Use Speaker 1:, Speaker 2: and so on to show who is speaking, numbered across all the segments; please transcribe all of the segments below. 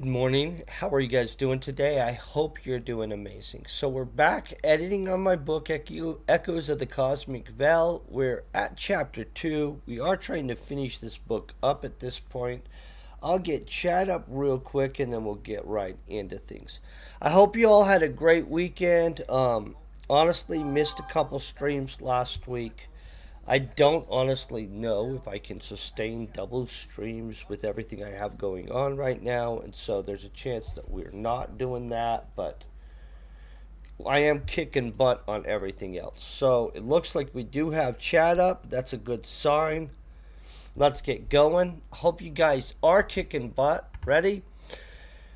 Speaker 1: Good morning. How are you guys doing today? I hope you're doing amazing. So, we're back editing on my book, Echoes of the Cosmic Veil. We're at chapter 2. We are trying to finish this book up at this point. I'll get chat up real quick and then we'll get right into things. I hope you all had a great weekend. Honestly, missed a couple streams last week. I don't honestly know if I can sustain double streams with everything I have going on right now, and so there's a chance that we're not doing that, but I am kicking butt on everything else. So it looks like we do have chat up. That's a good sign. Let's get going. Hope you guys are kicking butt. Ready?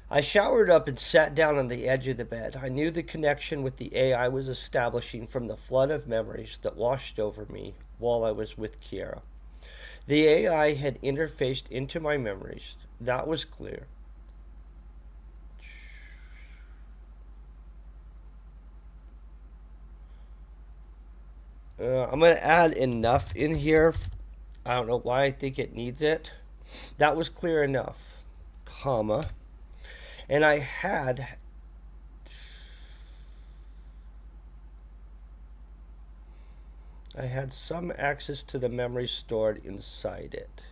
Speaker 1: I showered up and sat down on the edge of the bed. I knew the connection with the AI was establishing from the flood of memories that washed over me while I was with Kiera. The AI had interfaced into my memories. That was clear. I'm going to add enough in here. I don't know why I think it needs it. That was clear enough, comma. And I had some access to the memory stored inside it.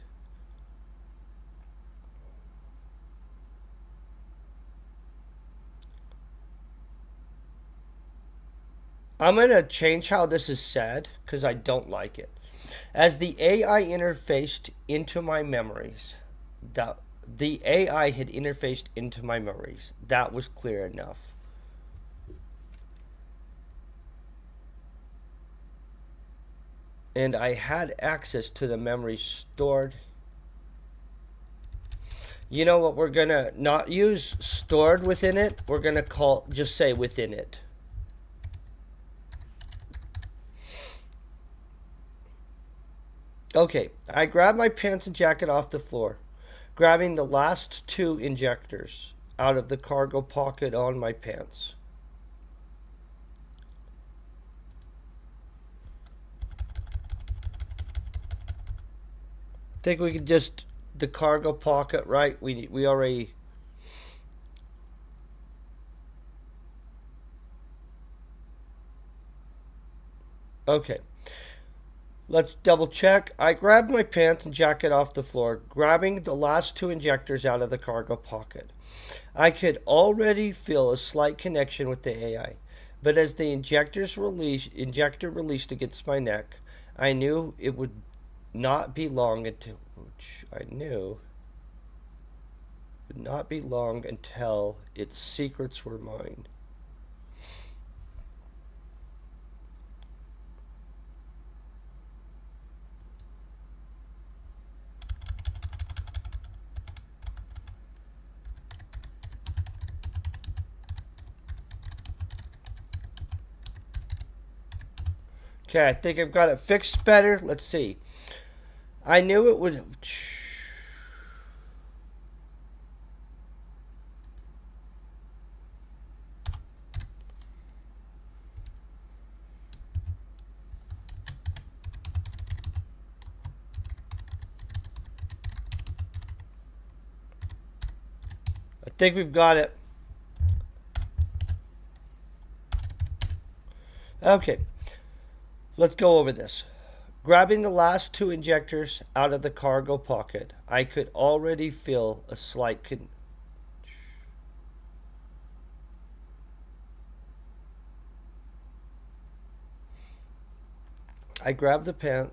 Speaker 1: I'm going to change how this is said because I don't like it. As the AI interfaced into my memories, that the AI had interfaced into my memories. That was clear enough. And I had access to the memory stored. You know what? We're going to not use stored within it. We're going to just say within it. Okay, I grabbed my pants and jacket off the floor, grabbing the last two injectors out of the cargo pocket on my pants. Think we could just the cargo pocket, right? We already. Okay. Let's double check. I grabbed my pants and jacket off the floor, grabbing the last two injectors out of the cargo pocket. I could already feel a slight connection with the AI, but as the injector released against my neck, I knew it would not be long until I knew would not be long until its secrets were mine. Okay, I think I've got it fixed better. Let's see. I knew it would. I think we've got it. Okay, let's go over this. Grabbing the last two injectors out of the cargo pocket, I could already feel a slight I grabbed the pant.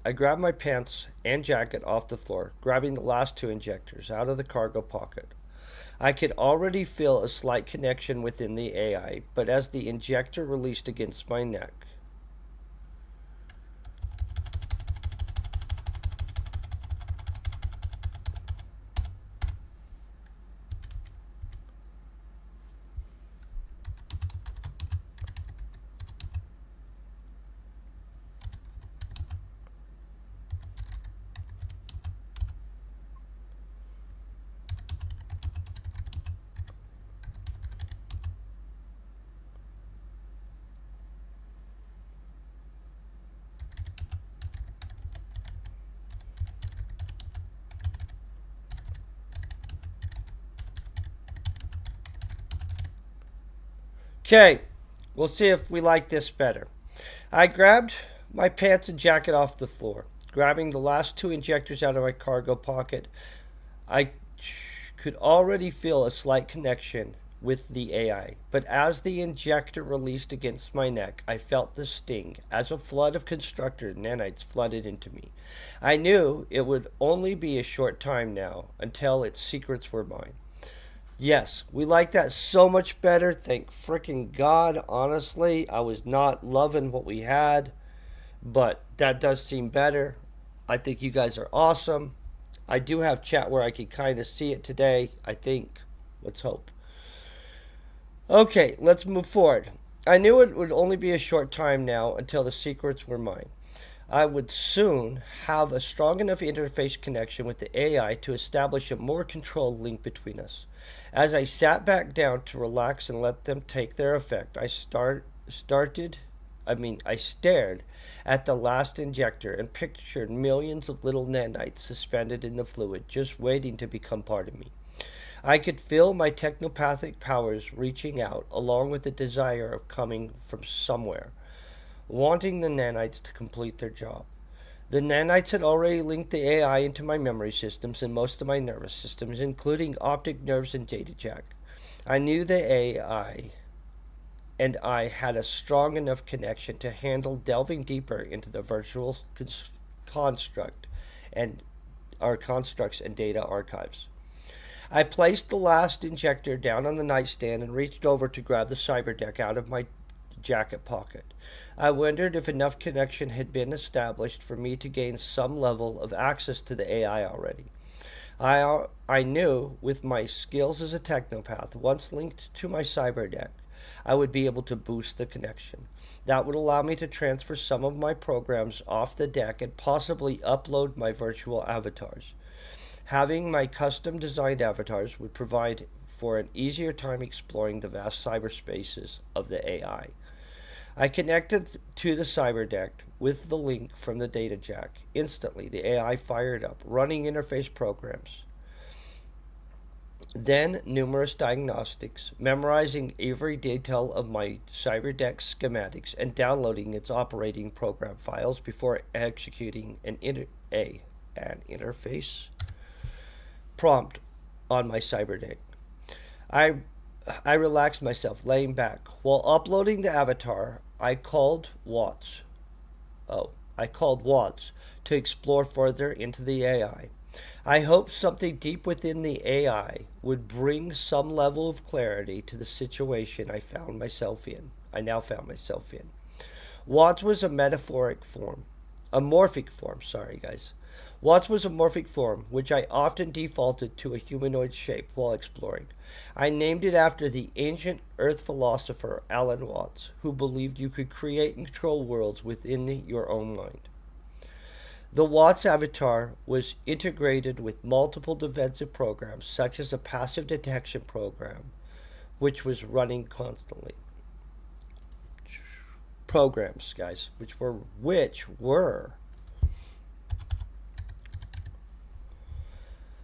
Speaker 1: I grabbed my pants and jacket off the floor, grabbing the last two injectors out of the cargo pocket. I could already feel a slight connection within the AI, but as the injector released against my neck, Okay, we'll see if we like this better. I grabbed my pants and jacket off the floor, grabbing the last two injectors out of my cargo pocket. I could already feel a slight connection with the AI, but as the injector released against my neck, I felt the sting as a flood of constructor nanites flooded into me. I knew it would only be a short time now until its secrets were mine. Yes, we like that so much better. Thank frickin' God. Honestly, I was not loving what we had, but that does seem better. I think you guys are awesome. I do have chat where I can kind of see it today, I think. Let's hope. Okay, let's move forward. I knew it would only be a short time now until the secrets were mine. I would soon have a strong enough interface connection with the AI to establish a more controlled link between us. As I sat back down to relax and let them take their effect, I stared at the last injector and pictured millions of little nanites suspended in the fluid, just waiting to become part of me. I could feel my technopathic powers reaching out, along with the desire of coming from somewhere, wanting the nanites to complete their job. The nanites had already linked the AI into my memory systems and most of my nervous systems, including optic nerves and data jack. I knew the AI and I had a strong enough connection to handle delving deeper into the virtual construct and our constructs and data archives. I placed the last injector down on the nightstand and reached over to grab the cyber deck out of my jacket pocket. I wondered if enough connection had been established for me to gain some level of access to the AI already. I knew with my skills as a technopath, once linked to my cyber deck, I would be able to boost the connection. That would allow me to transfer some of my programs off the deck and possibly upload my virtual avatars. Having my custom designed avatars would provide for an easier time exploring the vast cyberspaces of the AI. I connected to the cyber deck with the link from the data jack. Instantly, the AI fired up, running interface programs. Then, numerous diagnostics, memorizing every detail of my cyber deck schematics and downloading its operating program files before executing an interface prompt on my cyber deck. I I relaxed myself, laying back. While uploading the avatar, I called Watts to explore further into the AI. I hoped something deep within the AI would bring some level of clarity to the situation I now found myself in. Watts was a morphic form, sorry guys. Watts was a morphic form, which I often defaulted to a humanoid shape while exploring. I named it after the ancient Earth philosopher Alan Watts, who believed you could create and control worlds within your own mind. The Watts avatar was integrated with multiple defensive programs, such as a passive detection program, which was running constantly. Programs, guys, which were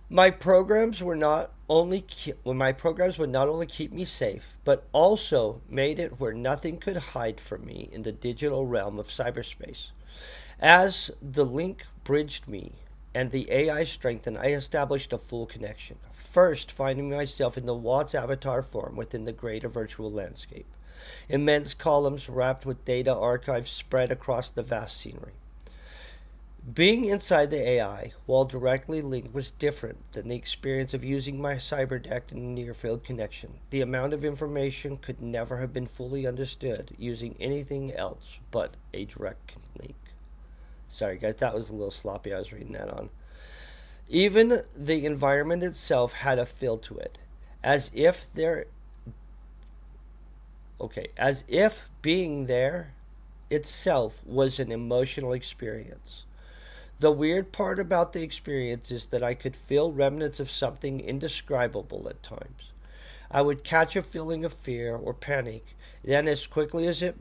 Speaker 1: my programs were not only my programs would not only keep me safe, but also made it where nothing could hide from me in the digital realm of cyberspace. As the link bridged me and the AI strengthened, I established a full connection. First, finding myself in the Watts avatar form within the greater virtual landscape. Immense columns wrapped with data archives spread across the vast scenery. Being inside the AI, while directly linked, was different than the experience of using my cyberdeck in a near field connection. The amount of information could never have been fully understood using anything else but a direct link. Sorry, guys, that was a little sloppy. I was reading that on. Even the environment itself had a feel to it, as if being there itself was an emotional experience. The weird part about the experience is that I could feel remnants of something indescribable at times. I would catch a feeling of fear or panic, then as quickly as I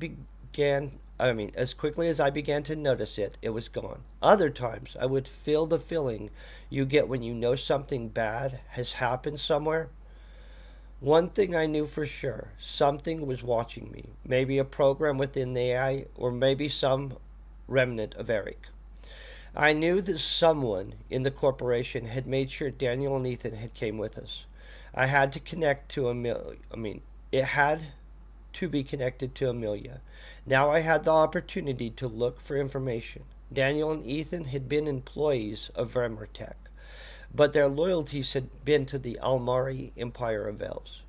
Speaker 1: began to notice it, it was gone. Other times, I would feel the feeling you get when you know something bad has happened somewhere. One thing I knew for sure, something was watching me. Maybe a program within the AI, or maybe some remnant of Eric. I knew that someone in the corporation had made sure Daniel and Ethan had came with us. I had to connect to Amelia. It had to be connected to Amelia. Now I had the opportunity to look for information. Daniel and Ethan had been employees of Vermertech, but their loyalties had been to the Almari Empire of Elves.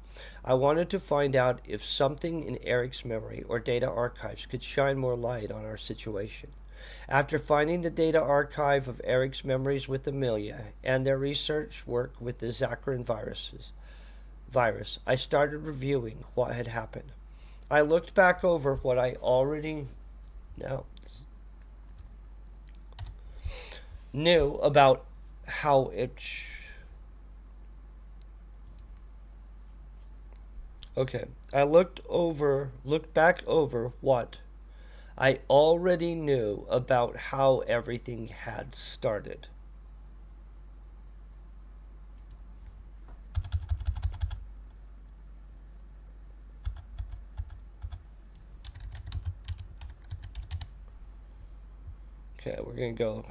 Speaker 1: I wanted to find out if something in Eric's memory or data archives could shine more light on our situation. After finding the data archive of Eric's memories with Amelia and their research work with the Zaccharin virus, I started reviewing what had happened. I looked back over what I already know, knew about how it. Okay, I looked back over what I already knew about how everything had started. Okay, we're gonna go.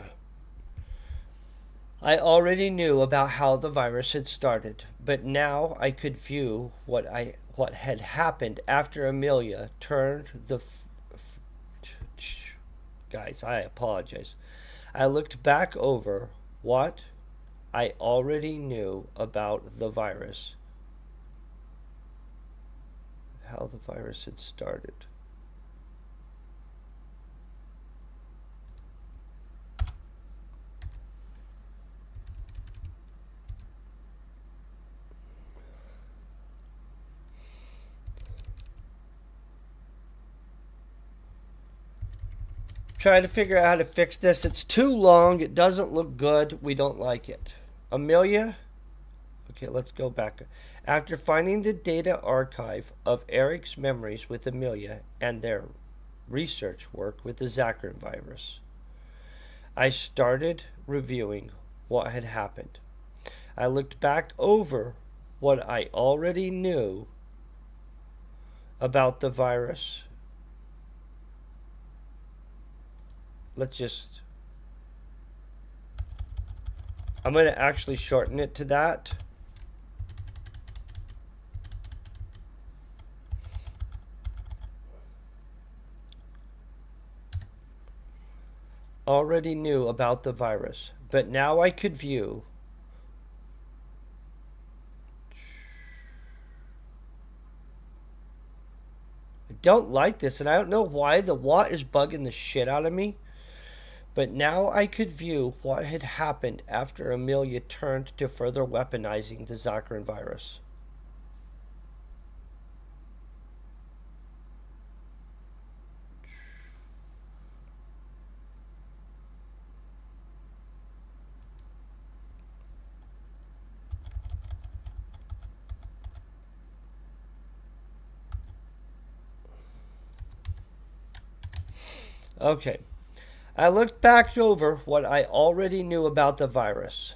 Speaker 1: I already knew about how the virus had started, but now I could view what had happened after Amelia turned the guys, I apologize. I looked back over what I already knew about the virus, how the virus had started. Trying to figure out how to fix this. It's too long. It doesn't look good. We don't like it. Amelia? Okay, let's go back. After finding the data archive of Eric's memories with Amelia and their research work with the Zaccharin virus, I started reviewing what had happened. I looked back over what I already knew about the virus. Let's just. I'm going to actually shorten it to that. Already knew about the virus, but now I could view. I don't like this, and I don't know why the what is bugging the shit out of me. But now I could view what had happened after Amelia turned to further weaponizing the Zaccharin virus. Okay. I looked back over what I already knew about the virus.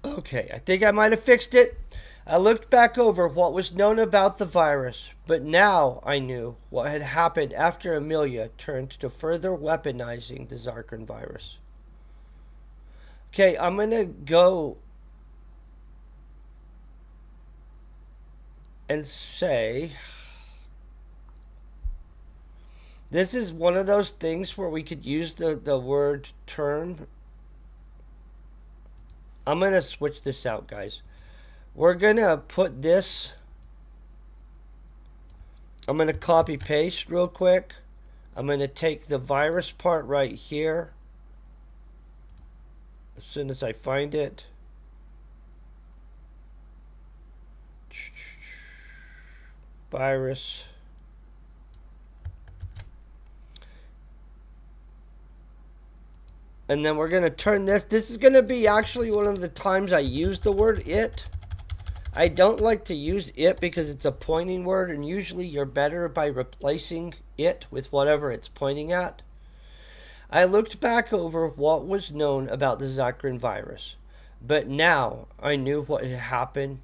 Speaker 1: Okay, I think I might have fixed it. I looked back over what was known about the virus, but now I knew what had happened after Amelia turned to further weaponizing the Zaccharin virus. Okay, I'm going to go and say this is one of those things where we could use the word turn. I'm going to switch this out, guys. We're going to put this. I'm going to copy paste real quick. I'm going to take the virus part right here. As soon as I find it. Virus. And then we're going to turn this. This is going to be actually one of the times I use the word it. I don't like to use it because it's a pointing word, and usually you're better by replacing it with whatever it's pointing at. I looked back over what was known about the Zaccharin virus, but now I knew what had happened.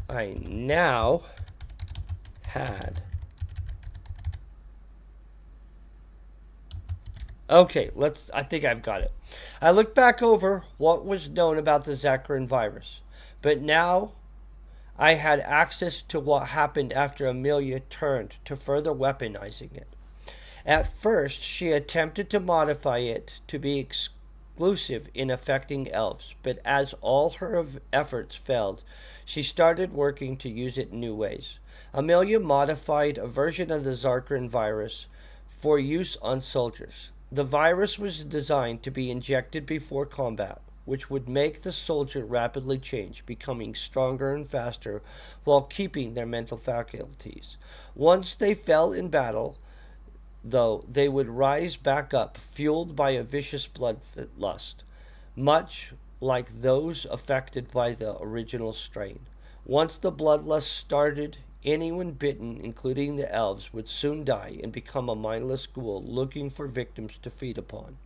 Speaker 1: I now had. Okay, I think I've got it. I looked back over what was known about the Zaccharin virus, but now I had access to what happened after Amelia turned to further weaponizing it. At first, she attempted to modify it to be exclusive in affecting elves, but as all her efforts failed, she started working to use it in new ways. Amelia modified a version of the Zaccharin virus for use on soldiers. The virus was designed to be injected before combat, which would make the soldier rapidly change, becoming stronger and faster while keeping their mental faculties. Once they fell in battle, though, they would rise back up, fueled by a vicious bloodlust, much like those affected by the original strain. Once the bloodlust started, anyone bitten, including the elves, would soon die and become a mindless ghoul looking for victims to feed upon.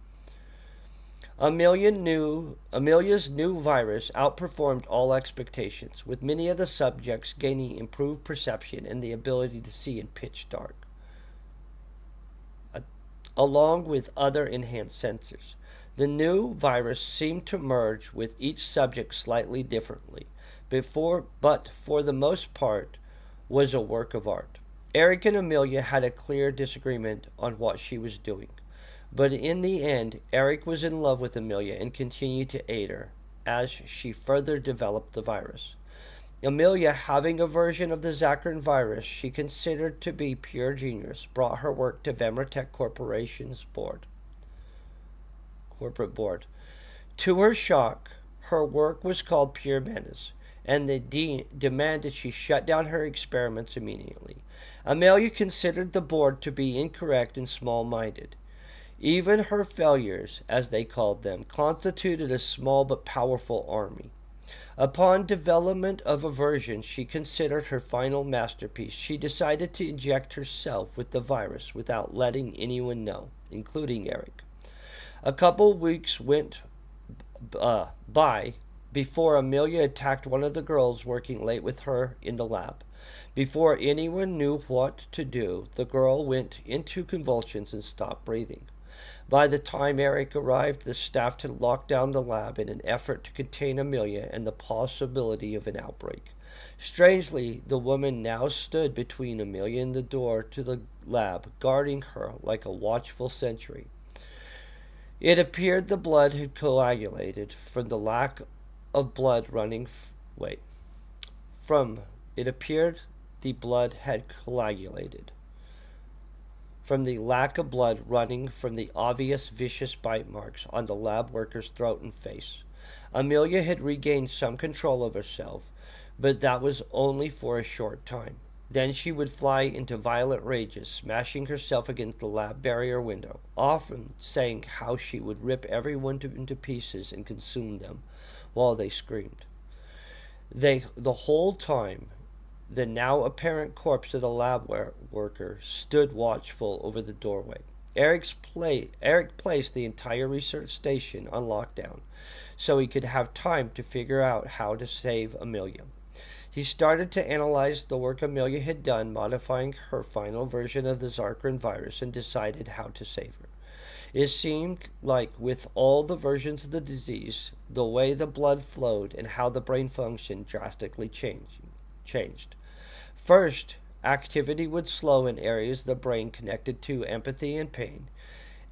Speaker 1: Amelia's new virus outperformed all expectations, with many of the subjects gaining improved perception and the ability to see in pitch dark, along with other enhanced sensors. The new virus seemed to merge with each subject slightly differently, but for the most part was a work of art. Eric and Amelia had a clear disagreement on what she was doing, but in the end, Eric was in love with Amelia and continued to aid her as she further developed the virus. Amelia, having a version of the Zaccharin virus she considered to be pure genius, brought her work to Vemratech Corporation's corporate board. To her shock, her work was called pure menace, and they demanded she shut down her experiments immediately. Amelia considered the board to be incorrect and small-minded. Even her failures, as they called them, constituted a small but powerful army. Upon development of a version she considered her final masterpiece, she decided to inject herself with the virus without letting anyone know, including Eric. A couple weeks went by before Amelia attacked one of the girls working late with her in the lab. Before anyone knew what to do, the girl went into convulsions and stopped breathing. By the time Eric arrived, the staff had locked down the lab in an effort to contain Amelia and the possibility of an outbreak. Strangely, the woman now stood between Amelia and the door to the lab, guarding her like a watchful sentry. It appeared the blood had coagulated from the lack of blood running. It appeared the blood had coagulated from the lack of blood running from the obvious vicious bite marks on the lab worker's throat and face. Amelia had regained some control of herself, but that was only for a short time. Then she would fly into violent rages, smashing herself against the lab barrier window, often saying how she would rip everyone into pieces and consume them while they screamed. The whole time, the now apparent corpse of the lab worker stood watchful over the doorway. Eric placed the entire research station on lockdown so he could have time to figure out how to save Amelia. He started to analyze the work Amelia had done, modifying her final version of the Zaccharin virus, and decided how to save her. It seemed like with all the versions of the disease, the way the blood flowed and how the brain functioned drastically changed. First, activity would slow in areas of the brain connected to empathy and pain,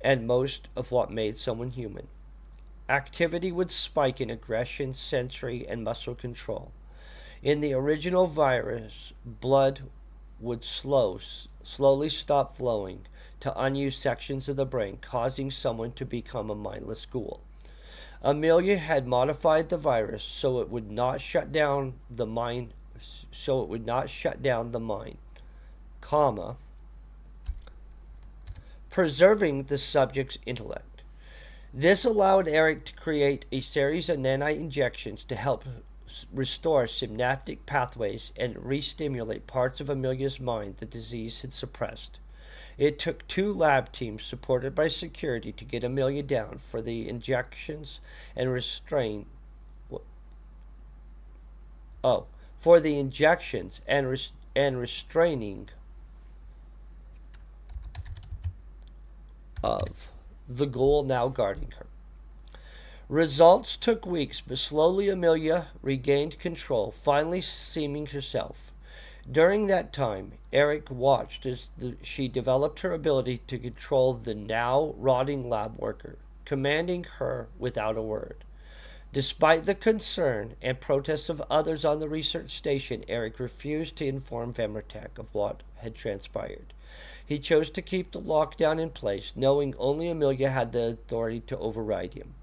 Speaker 1: and most of what made someone human. Activity would spike in aggression, sensory, and muscle control. In the original virus, blood would slowly stop flowing to unused sections of the brain, causing someone to become a mindless ghoul. Amelia had modified the virus so it would not shut down the mind, comma, preserving the subject's intellect. This allowed Eric to create a series of nanite injections to help restore synaptic pathways and re-stimulate parts of Amelia's mind the disease had suppressed. It took two lab teams supported by security to get Amelia down for the injections and restrain. Oh, for the injections and restraining of the ghoul now guarding her. Results took weeks, but slowly Amelia regained control, finally seeming herself. During that time, Eric watched as she developed her ability to control the now rotting lab worker, commanding her without a word. Despite the concern and protests of others on the research station, Eric refused to inform Vemertek of what had transpired. He chose to keep the lockdown in place, knowing only Amelia had the authority to override him.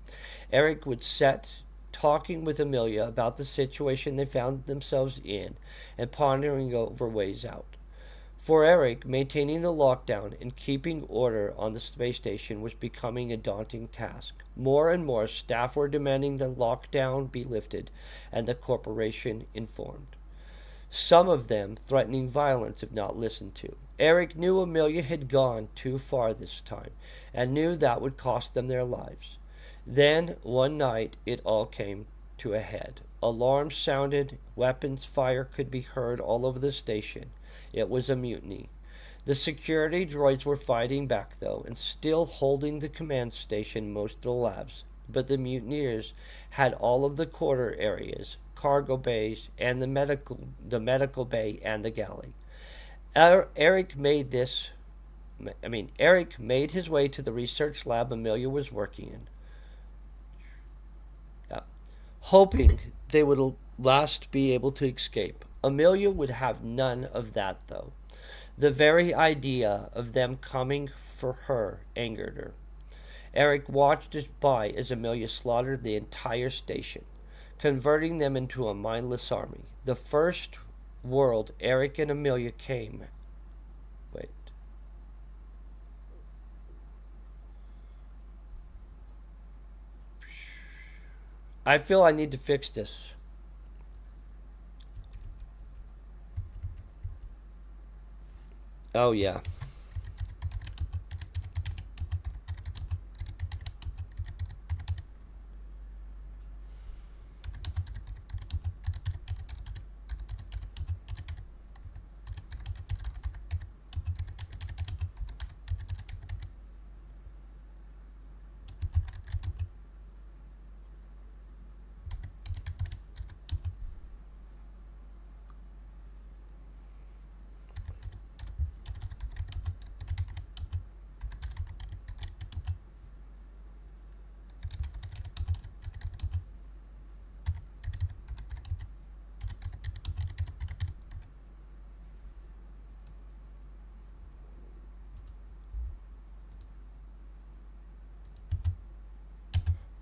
Speaker 1: Eric would sit talking with Amelia about the situation they found themselves in and pondering over ways out. For Eric, maintaining the lockdown and keeping order on the space station was becoming a daunting task. More and more staff were demanding the lockdown be lifted and the corporation informed. Some of them threatening violence if not listened to. Eric knew Amelia had gone too far this time and knew that would cost them their lives. Then, one night, it all came to a head. Alarms sounded, weapons fire could be heard all over the station. It was a mutiny. The security droids were fighting back, though, and still holding the command station most of the labs. But the mutineers had all of the quarter areas, cargo bays, and the medical bay and the galley. Eric made his way to the research lab Amelia was working in, hoping they would last be able to escape. Amelia would have none of that, though. The very idea of them coming for her angered her. Eric watched by as Amelia slaughtered the entire station, converting them into a mindless army. The first world Eric and Amelia came. Wait. I feel I need to fix this. Oh, yeah.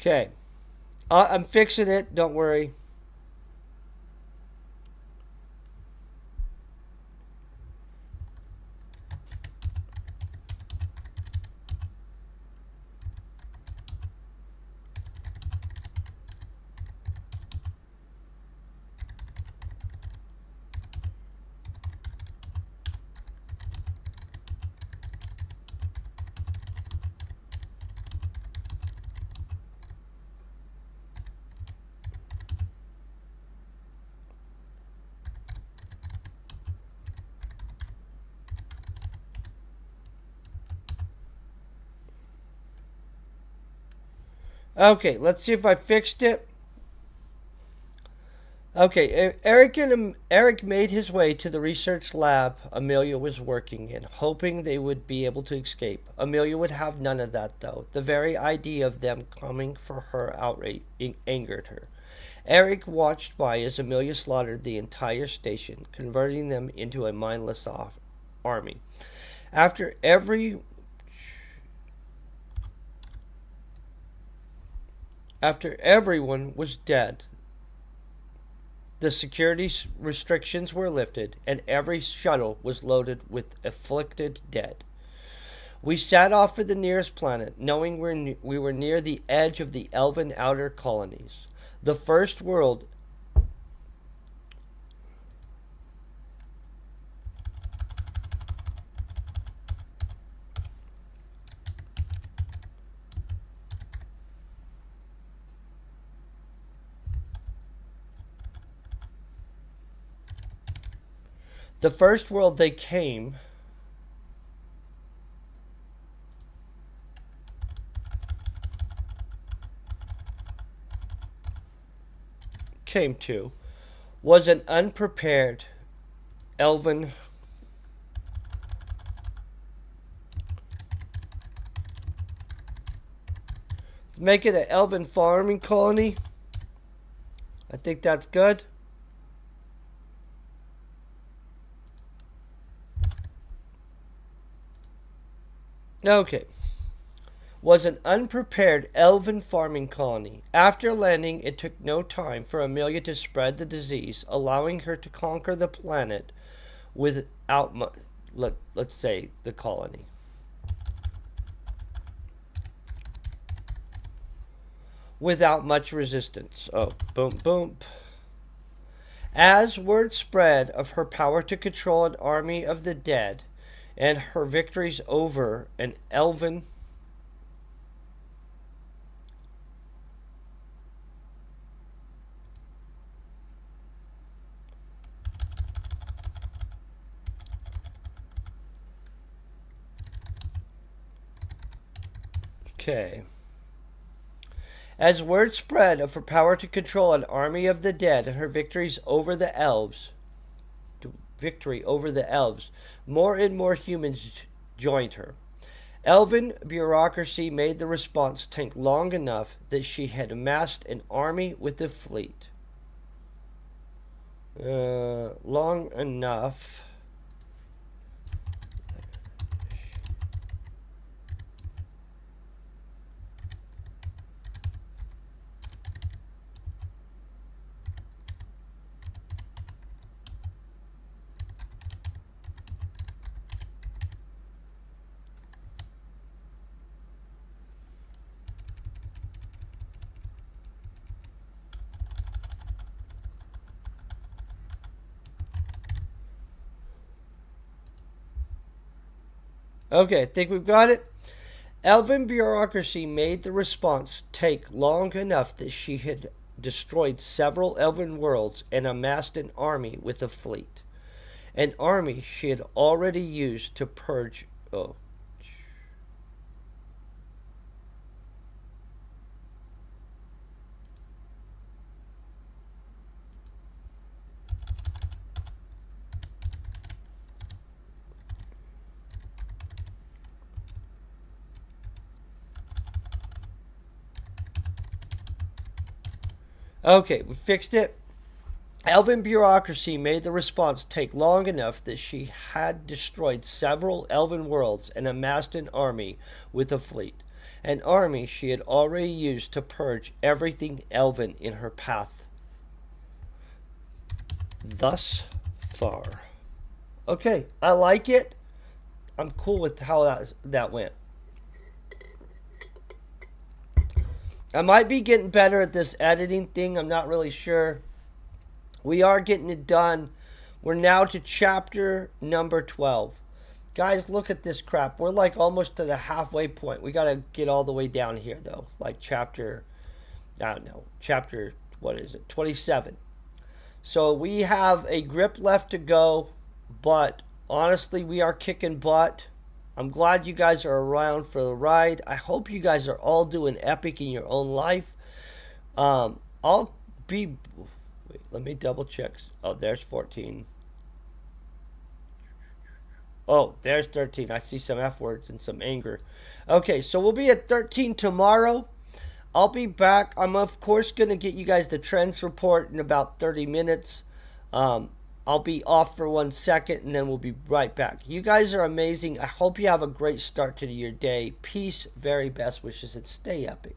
Speaker 1: Okay. I'm fixing it. Don't worry. Okay, let's see if I fixed it. Okay, Eric made his way to the research lab Amelia was working in, hoping they would be able to escape. Amelia would have none of that, though. The very idea of them coming for her outright angered her. Eric watched by as Amelia slaughtered the entire station, converting them into a mindless army. After every After everyone was dead, the security restrictions were lifted, and every shuttle was loaded with afflicted dead. We set off for the nearest planet, knowing we were near the edge of the elven outer colonies. The first world the first world they came to was an unprepared elven make it an elven farming colony. I think that's good. Okay. Was an unprepared elven farming colony. After landing, it took no time for Amelia to spread the disease, allowing her to conquer the planet without, let's say, the colony. Without much resistance. Oh, boom, boom. As word spread of her power to control an army of the dead and her victories over an elven Okay. As word spread of her power to control an army of the dead and her victory over the elves, more and more humans joined her. Elven bureaucracy made the response take long enough that she had amassed an army with a fleet. Long enough. Okay, I think we've got it. Elven bureaucracy made the response take long enough that she had destroyed several elven worlds and amassed an army with a fleet. An army she had already used to purge. Oh. Okay, we fixed it. Elven bureaucracy made the response take long enough that she had destroyed several elven worlds and amassed an army with a fleet. An army she had already used to purge everything elven in her path. Thus far. Okay, I like it. I'm cool with how that went. I might be getting better at this editing thing. I'm not really sure. We are getting it done. We're now to chapter number 12. Guys, look at this crap. We're like almost to the halfway point. We got to get all the way down here, though. Like chapter, I don't know, chapter, what is it, 27. So we have a grip left to go, but honestly, we are kicking butt. I'm glad you guys are around for the ride. I hope you guys are all doing epic in your own life. I'll be... Wait, let me double check. Oh, there's 14. Oh, there's 13. I see some F words and some anger. Okay, so we'll be at 13 tomorrow. I'll be back. I'm, of course, going to get you guys the trends report in about 30 minutes. I'll be off for 1 second, and then we'll be right back. You guys are amazing. I hope you have a great start to your day. Peace, very best wishes, and stay epic.